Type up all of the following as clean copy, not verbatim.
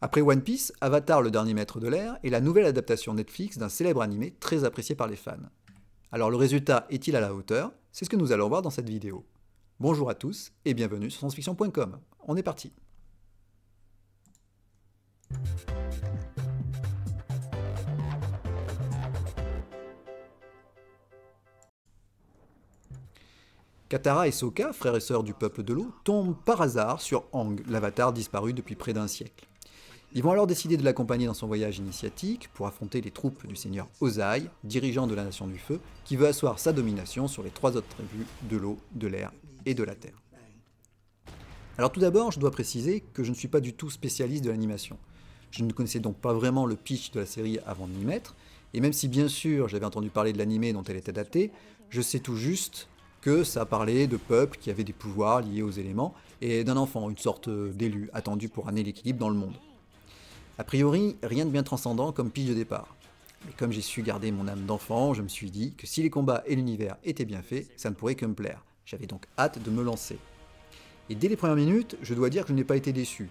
Après One Piece, Avatar le dernier maître de l'air est la nouvelle adaptation Netflix d'un célèbre animé très apprécié par les fans. Alors le résultat est-il à la hauteur? C'est ce que nous allons voir dans cette vidéo. Bonjour à tous et bienvenue sur sciencefiction.com. On est parti. Katara et Sokka, frères et sœurs du peuple de l'eau, tombent par hasard sur Aang, l'avatar disparu depuis près d'un siècle. Ils vont alors décider de l'accompagner dans son voyage initiatique pour affronter les troupes du seigneur Ozai, dirigeant de la Nation du Feu, qui veut asseoir sa domination sur les trois autres tribus de l'eau, de l'air et de la terre. Alors tout d'abord, je dois préciser que je ne suis pas du tout spécialiste de l'animation. Je ne connaissais donc pas vraiment le pitch de la série avant de m'y mettre, et même si bien sûr j'avais entendu parler de l'animé dont elle était adaptée, je sais tout juste que ça parlait de peuples qui avaient des pouvoirs liés aux éléments, et d'un enfant, une sorte d'élu attendu pour amener l'équilibre dans le monde. A priori, rien de bien transcendant comme pitch de départ. Mais comme j'ai su garder mon âme d'enfant, je me suis dit que si les combats et l'univers étaient bien faits, ça ne pourrait que me plaire. J'avais donc hâte de me lancer. Et dès les premières minutes, je dois dire que je n'ai pas été déçu.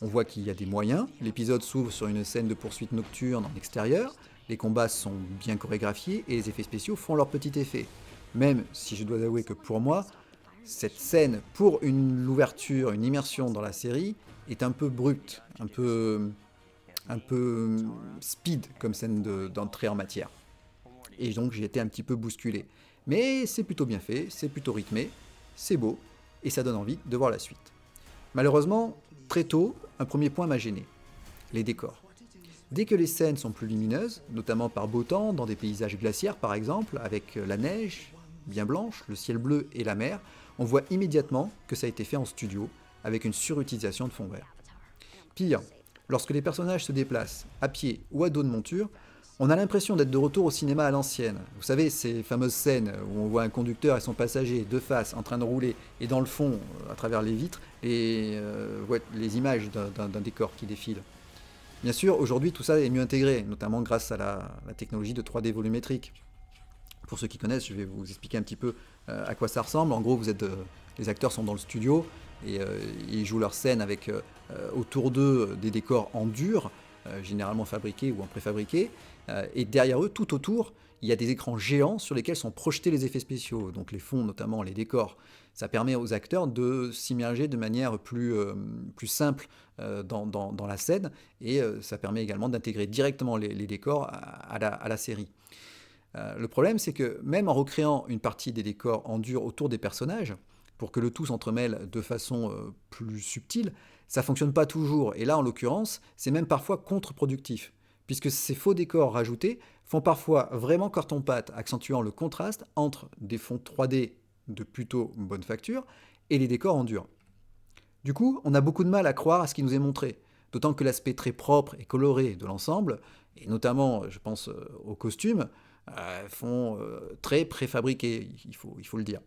On voit qu'il y a des moyens, l'épisode s'ouvre sur une scène de poursuite nocturne en extérieur, les combats sont bien chorégraphiés et les effets spéciaux font leur petit effet. Même si je dois avouer que pour moi, cette scène, pour l'ouverture, une immersion dans la série, est un peu brute, un peu speed comme scène d'entrée en matière. Et donc j'ai été un petit peu bousculé. Mais c'est plutôt bien fait, c'est plutôt rythmé, c'est beau, et ça donne envie de voir la suite. Malheureusement, très tôt, un premier point m'a gêné. Les décors. Dès que les scènes sont plus lumineuses, notamment par beau temps, dans des paysages glaciaires par exemple, avec la neige bien blanche, le ciel bleu et la mer, on voit immédiatement que ça a été fait en studio, avec une surutilisation de fond vert. Pire, lorsque les personnages se déplacent, à pied ou à dos de monture, on a l'impression d'être de retour au cinéma à l'ancienne. Vous savez, ces fameuses scènes où on voit un conducteur et son passager de face en train de rouler, et dans le fond, à travers les vitres, les images d'un décor qui défile. Bien sûr, aujourd'hui, tout ça est mieux intégré, notamment grâce à la technologie de 3D volumétrique. Pour ceux qui connaissent, je vais vous expliquer un petit peu à quoi ça ressemble. En gros, les acteurs sont dans le studio et ils jouent leur scène avec autour d'eux des décors en dur, généralement fabriqués ou en préfabriqué. Et derrière eux, tout autour, il y a des écrans géants sur lesquels sont projetés les effets spéciaux, donc les fonds, notamment les décors. Ça permet aux acteurs de s'immerger de manière plus simple dans la scène et ça permet également d'intégrer directement les décors à la série. Le problème, c'est que même en recréant une partie des décors en dur autour des personnages, pour que le tout s'entremêle de façon plus subtile, ça fonctionne pas toujours. Et là, en l'occurrence, c'est même parfois contre-productif, puisque ces faux décors rajoutés font parfois vraiment carton-pâte, accentuant le contraste entre des fonds 3D de plutôt bonne facture et les décors en dur. Du coup, on a beaucoup de mal à croire à ce qui nous est montré, d'autant que l'aspect très propre et coloré de l'ensemble, et notamment, je pense aux costumes, font très préfabriqués, il faut le dire.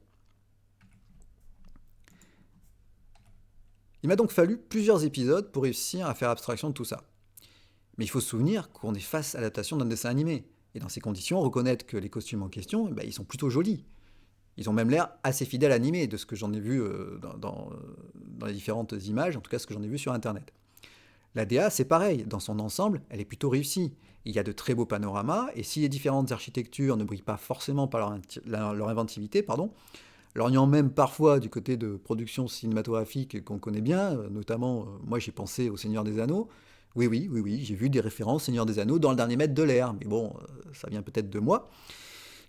Il m'a donc fallu plusieurs épisodes pour réussir à faire abstraction de tout ça. Mais il faut se souvenir qu'on est face à l'adaptation d'un dessin animé. Et dans ces conditions, reconnaître que les costumes en question, ils sont plutôt jolis. Ils ont même l'air assez fidèles à l'animé, de ce que j'en ai vu dans les différentes images, en tout cas ce que j'en ai vu sur Internet. La DA, c'est pareil, dans son ensemble, elle est plutôt réussie. Il y a de très beaux panoramas, et si les différentes architectures ne brillent pas forcément par leur inventivité, lorgnant même parfois du côté de productions cinématographiques qu'on connaît bien, notamment, moi j'ai pensé au Seigneur des Anneaux. Oui, j'ai vu des références Seigneur des Anneaux dans le dernier maître de l'air, mais bon, ça vient peut-être de moi.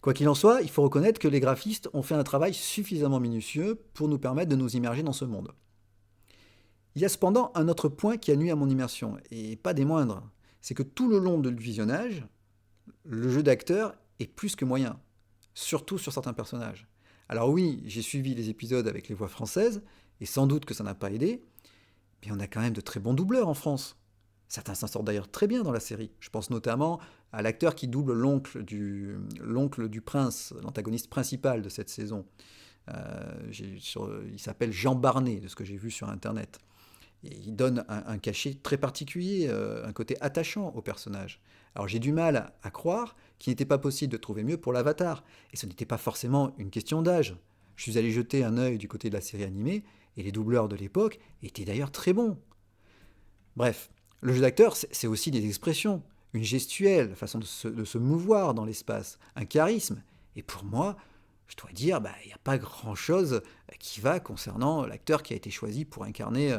Quoi qu'il en soit, il faut reconnaître que les graphistes ont fait un travail suffisamment minutieux pour nous permettre de nous immerger dans ce monde. Il y a cependant un autre point qui a nuit à mon immersion, et pas des moindres, c'est que tout le long du visionnage, le jeu d'acteur est plus que moyen, surtout sur certains personnages. Alors oui, j'ai suivi les épisodes avec les voix françaises, et sans doute que ça n'a pas aidé, mais on a quand même de très bons doubleurs en France. Certains s'en sortent d'ailleurs très bien dans la série. Je pense notamment à l'acteur qui double l'oncle du prince, l'antagoniste principal de cette saison. Il s'appelle Jean Barnet, de ce que j'ai vu sur Internet. Et il donne un cachet très particulier, un côté attachant au personnage. Alors j'ai du mal à croire qu'il n'était pas possible de trouver mieux pour l'Avatar. Et ce n'était pas forcément une question d'âge. Je suis allé jeter un œil du côté de la série animée, et les doubleurs de l'époque étaient d'ailleurs très bons. Bref, Le jeu d'acteur, c'est aussi des expressions, une gestuelle, façon de se mouvoir dans l'espace, un charisme. Et pour moi, je dois dire, il n'y a pas grand-chose qui va concernant l'acteur qui a été choisi pour incarner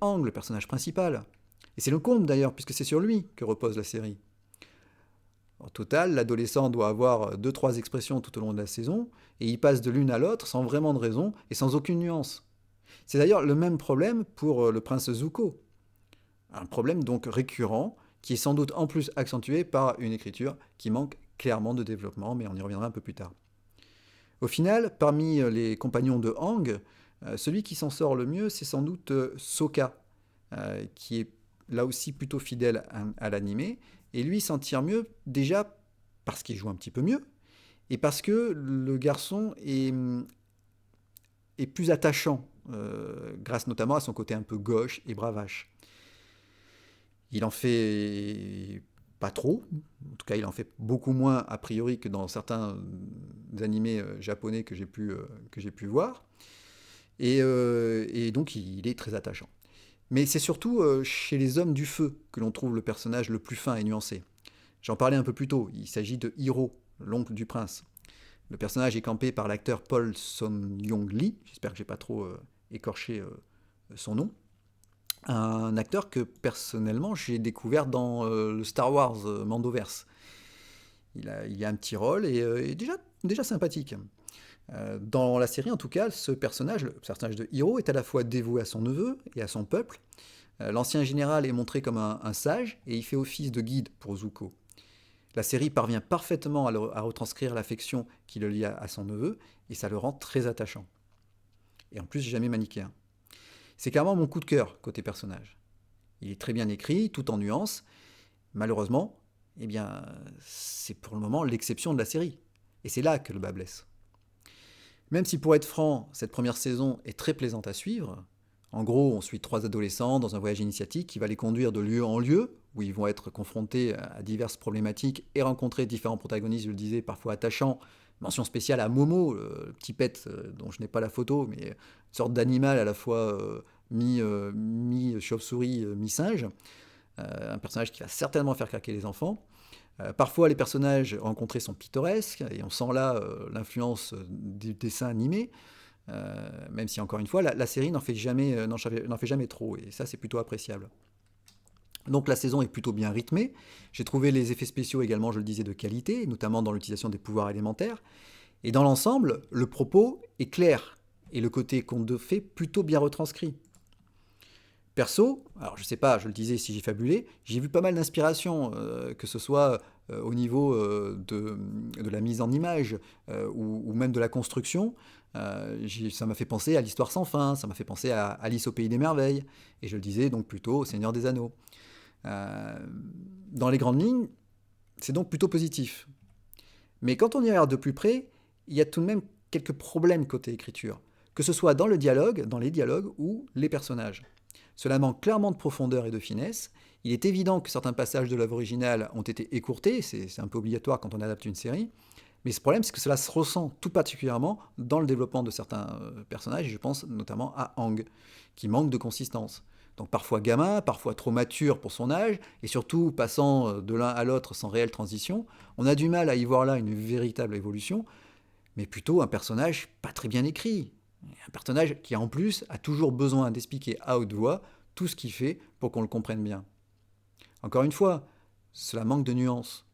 Aang, le personnage principal. Et c'est le comble d'ailleurs, puisque c'est sur lui que repose la série. Au total, l'adolescent doit avoir deux trois expressions tout au long de la saison, et il passe de l'une à l'autre sans vraiment de raison et sans aucune nuance. C'est d'ailleurs le même problème pour le prince Zuko. Un problème donc récurrent, qui est sans doute en plus accentué par une écriture qui manque clairement de développement, mais on y reviendra un peu plus tard. Au final, parmi les compagnons de Aang, celui qui s'en sort le mieux, c'est sans doute Sokka, qui est là aussi plutôt fidèle à l'animé, et lui s'en tire mieux déjà parce qu'il joue un petit peu mieux, et parce que le garçon est plus attachant, grâce notamment à son côté un peu gauche et bravache. Il en fait pas trop, en tout cas il en fait beaucoup moins a priori que dans certains animés japonais que j'ai pu voir, et donc il est très attachant. Mais c'est surtout chez les hommes du feu que l'on trouve le personnage le plus fin et nuancé. J'en parlais un peu plus tôt, il s'agit de Hiro, l'oncle du prince. Le personnage est campé par l'acteur Paul Son-Young Lee, j'espère que j'ai pas trop écorché son nom. Un acteur que personnellement j'ai découvert dans le Star Wars Mandoverse. Il y a un petit rôle et déjà sympathique. Dans la série, en tout cas, le personnage de Hiro, est à la fois dévoué à son neveu et à son peuple. L'ancien général est montré comme un sage et il fait office de guide pour Zuko. La série parvient parfaitement à retranscrire l'affection qui le lie à son neveu et ça le rend très attachant. Et en plus, jamais manichéen. C'est clairement mon coup de cœur côté personnage. Il est très bien écrit, tout en nuances. Malheureusement, c'est pour le moment l'exception de la série. Et c'est là que le bas blesse. Même si pour être franc, cette première saison est très plaisante à suivre, en gros on suit 3 adolescents dans un voyage initiatique qui va les conduire de lieu en lieu, où ils vont être confrontés à diverses problématiques et rencontrer différents protagonistes, je le disais, parfois attachants. Mention spéciale à Momo, le petit pet dont je n'ai pas la photo, mais une sorte d'animal à la fois mi-chauve-souris, mi-singe. Un personnage qui va certainement faire craquer les enfants. Parfois, les personnages rencontrés sont pittoresques, et on sent là l'influence du dessin animé, même si, encore une fois, la série n'en fait jamais trop, et ça, c'est plutôt appréciable. Donc la saison est plutôt bien rythmée. J'ai trouvé les effets spéciaux également, je le disais, de qualité, notamment dans l'utilisation des pouvoirs élémentaires. Et dans l'ensemble, le propos est clair, et le côté conte de fées plutôt bien retranscrit. Perso, alors je sais pas, je le disais si j'ai fabulé, j'ai vu pas mal d'inspiration, que ce soit au niveau de la mise en image ou même de la construction. Ça m'a fait penser à l'Histoire sans fin, ça m'a fait penser à Alice au Pays des Merveilles, et je le disais donc plutôt au Seigneur des Anneaux. Dans les grandes lignes, c'est donc plutôt positif. Mais quand on y regarde de plus près, il y a tout de même quelques problèmes côté écriture, que ce soit dans les dialogues ou les personnages. Cela manque clairement de profondeur et de finesse. Il est évident que certains passages de l'œuvre originale ont été écourtés, c'est un peu obligatoire quand on adapte une série, mais ce problème c'est que cela se ressent tout particulièrement dans le développement de certains personnages, et je pense notamment à Aang, qui manque de consistance. Donc parfois gamin, parfois trop mature pour son âge, et surtout passant de l'un à l'autre sans réelle transition, on a du mal à y voir là une véritable évolution, mais plutôt un personnage pas très bien écrit. Un personnage qui en plus a toujours besoin d'expliquer à haute voix tout ce qu'il fait pour qu'on le comprenne bien. Encore une fois, cela manque de nuances,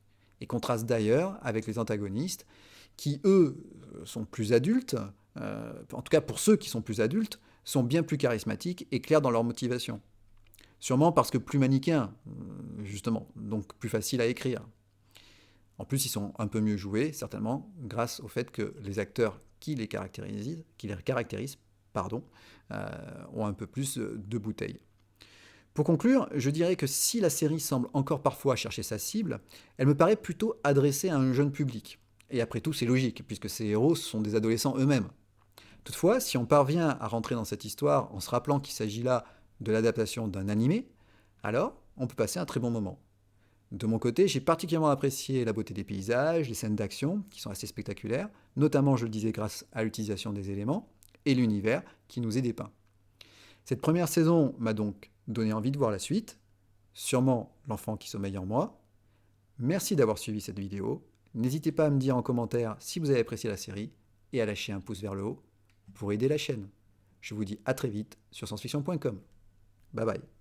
et contraste d'ailleurs avec les antagonistes, qui eux sont plus adultes, en tout cas pour ceux qui sont plus adultes, sont bien plus charismatiques et clairs dans leur motivation. Sûrement parce que plus manichéens, justement, donc plus facile à écrire. En plus, ils sont un peu mieux joués, certainement, grâce au fait que les acteurs qui les caractérisent, ont un peu plus de bouteilles. Pour conclure, je dirais que si la série semble encore parfois chercher sa cible, elle me paraît plutôt adressée à un jeune public. Et après tout, c'est logique, puisque ces héros sont des adolescents eux-mêmes. Toutefois, si on parvient à rentrer dans cette histoire en se rappelant qu'il s'agit là de l'adaptation d'un animé, alors on peut passer un très bon moment. De mon côté, j'ai particulièrement apprécié la beauté des paysages, les scènes d'action, qui sont assez spectaculaires, notamment, je le disais, grâce à l'utilisation des éléments, et l'univers qui nous est dépeint. Cette première saison m'a donc donner envie de voir la suite, sûrement l'enfant qui sommeille en moi. Merci d'avoir suivi cette vidéo. N'hésitez pas à me dire en commentaire si vous avez apprécié la série et à lâcher un pouce vers le haut pour aider la chaîne. Je vous dis à très vite sur sciencefiction.com. Bye bye.